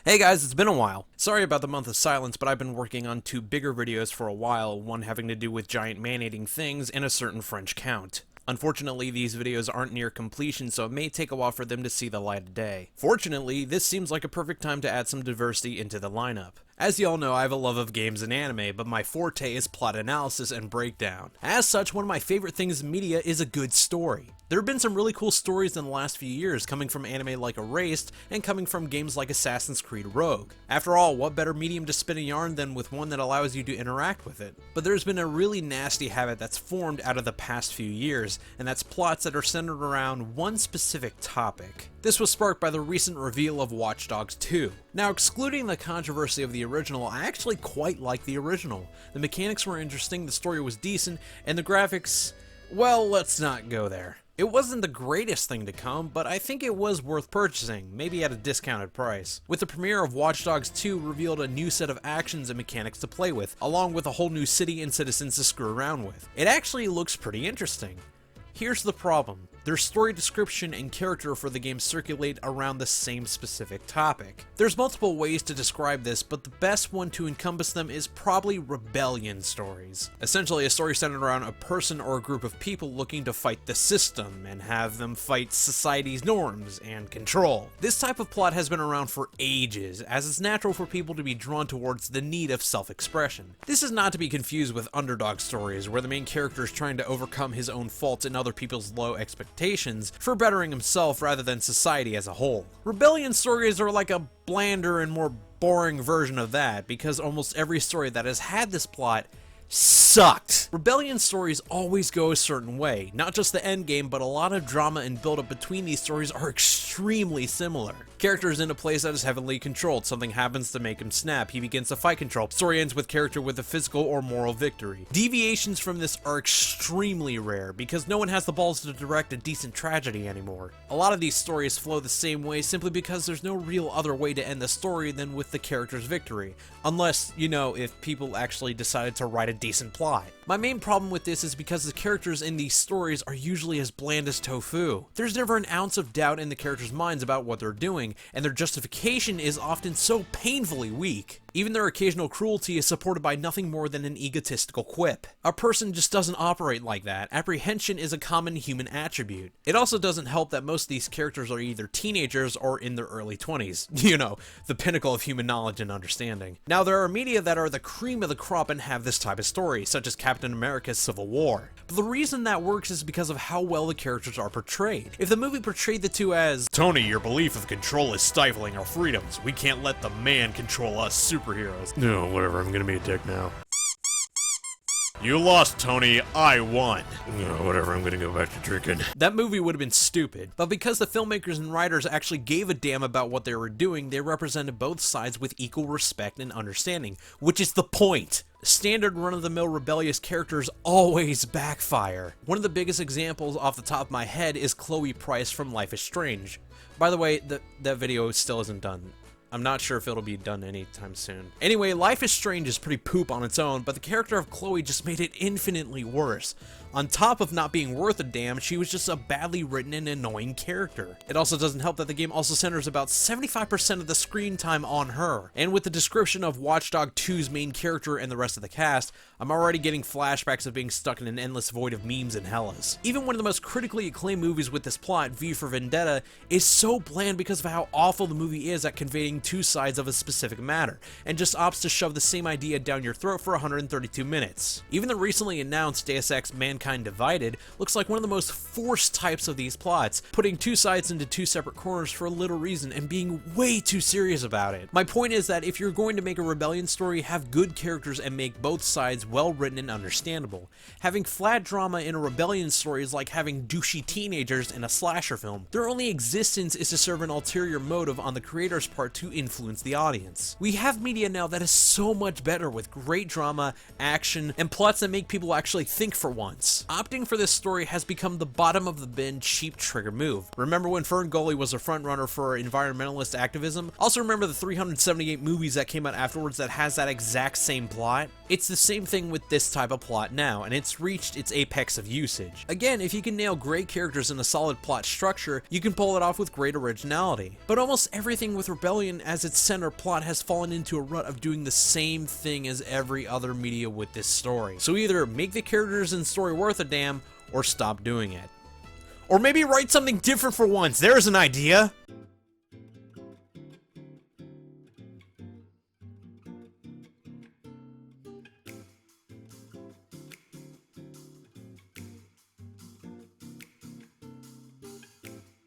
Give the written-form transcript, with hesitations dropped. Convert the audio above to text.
Hey guys, it's been a while. Sorry about the month of silence, but I've been working on two bigger videos for a while, one having to do with giant man-eating things and a certain French count. Unfortunately, these videos aren't near completion, so it may take a while for them to see the light of day. Fortunately, this seems like a perfect time to add some diversity into the lineup. As y'all know, I have a love of games and anime, but my forte is plot analysis and breakdown. As such, one of my favorite things in media is a good story. There have been some really cool stories in the last few years, coming from anime like Erased, and coming from games like Assassin's Creed Rogue. After all, what better medium to spin a yarn than with one that allows you to interact with it? But there's been a really nasty habit that's formed out of the past few years, and that's plots that are centered around one specific topic. This was sparked by the recent reveal of Watch Dogs 2. Now, excluding the controversy of the original, I actually quite like the original. The mechanics were interesting, the story was decent, and the graphics, well, let's not go there. It wasn't the greatest thing to come, but I think it was worth purchasing, maybe at a discounted price. With the premiere of Watch Dogs 2 revealed a new set of actions and mechanics to play with, along with a whole new city and citizens to screw around with. It actually looks pretty interesting. Here's the problem. Their story description and character for the game circulate around the same specific topic. There's multiple ways to describe this, but the best one to encompass them is probably rebellion stories. Essentially a story centered around a person or a group of people looking to fight the system and have them fight society's norms and control. This type of plot has been around for ages, as it's natural for people to be drawn towards the need of self-expression. This is not to be confused with underdog stories, where the main character is trying to overcome his own faults and other people's low expectations for bettering himself rather than society as a whole. Rebellion stories are like a blander and more boring version of that, because almost every story that has had this plot sucked. Rebellion stories always go a certain way. Not just the end game, but a lot of drama and build-up between these stories are extremely similar. Character is in a place that is heavily controlled. Something happens to make him snap. He begins to fight control. Story ends with character with a physical or moral victory. Deviations from this are extremely rare because no one has the balls to direct a decent tragedy anymore. A lot of these stories flow the same way simply because there's no real other way to end the story than with the character's victory. Unless, you know, if people actually decided to write a decent plot. My main problem with this is because the characters in these stories are usually as bland as tofu. There's never an ounce of doubt in the characters' minds about what they're doing, and their justification is often so painfully weak. Even their occasional cruelty is supported by nothing more than an egotistical quip. A person just doesn't operate like that. Apprehension is a common human attribute. It also doesn't help that most of these characters are either teenagers or in their early 20s. You know, the pinnacle of human knowledge and understanding. Now, there are media that are the cream of the crop and have this type of story, such as Captain America's Civil War. But the reason that works is because of how well the characters are portrayed. If the movie portrayed the two as, "Tony, your belief of control is stifling our freedoms. We can't let the man control us superheroes." No, whatever, I'm gonna be a dick now. "You lost, Tony. I won." No, whatever, I'm gonna go back to drinking. That movie would have been stupid. But because the filmmakers and writers actually gave a damn about what they were doing, they represented both sides with equal respect and understanding, which is the point. Standard run-of-the-mill rebellious characters always backfire. One of the biggest examples off the top of my head is Chloe Price from Life is Strange. By the way, that video still isn't done. I'm not sure if it'll be done anytime soon. Anyway, Life is Strange is pretty poop on its own, but the character of Chloe just made it infinitely worse. On top of not being worth a damn, she was just a badly written and annoying character. It also doesn't help that the game also centers about 75% of the screen time on her. And with the description of Watch Dogs 2's main character and the rest of the cast, I'm already getting flashbacks of being stuck in an endless void of memes and hellas. Even one of the most critically acclaimed movies with this plot, V for Vendetta, is so bland because of how awful the movie is at conveying two sides of a specific matter, and just opts to shove the same idea down your throat for 132 minutes. Even the recently announced Deus Ex Mankind Divided looks like one of the most forced types of these plots, putting two sides into two separate corners for little reason and being way too serious about it. My point is that if you're going to make a rebellion story, have good characters and make both sides well written and understandable. Having flat drama in a rebellion story is like having douchey teenagers in a slasher film. Their only existence is to serve an ulterior motive on the creator's part to influence the audience. We have media now that is so much better with great drama, action, and plots that make people actually think for once. this. Opting for this story has become the bottom of the bin cheap trigger move. Remember when Ferngully was a frontrunner for environmentalist activism? Also remember the 378 movies that came out afterwards that has that exact same plot? It's the same thing with this type of plot now, and it's reached its apex of usage. Again, if you can nail great characters and a solid plot structure, you can pull it off with great originality. But almost everything with Rebellion as its center plot has fallen into a rut of doing the same thing as every other media with this story. So either make the characters and story worth a damn, or stop doing it. Or maybe write something different for once. There's an idea!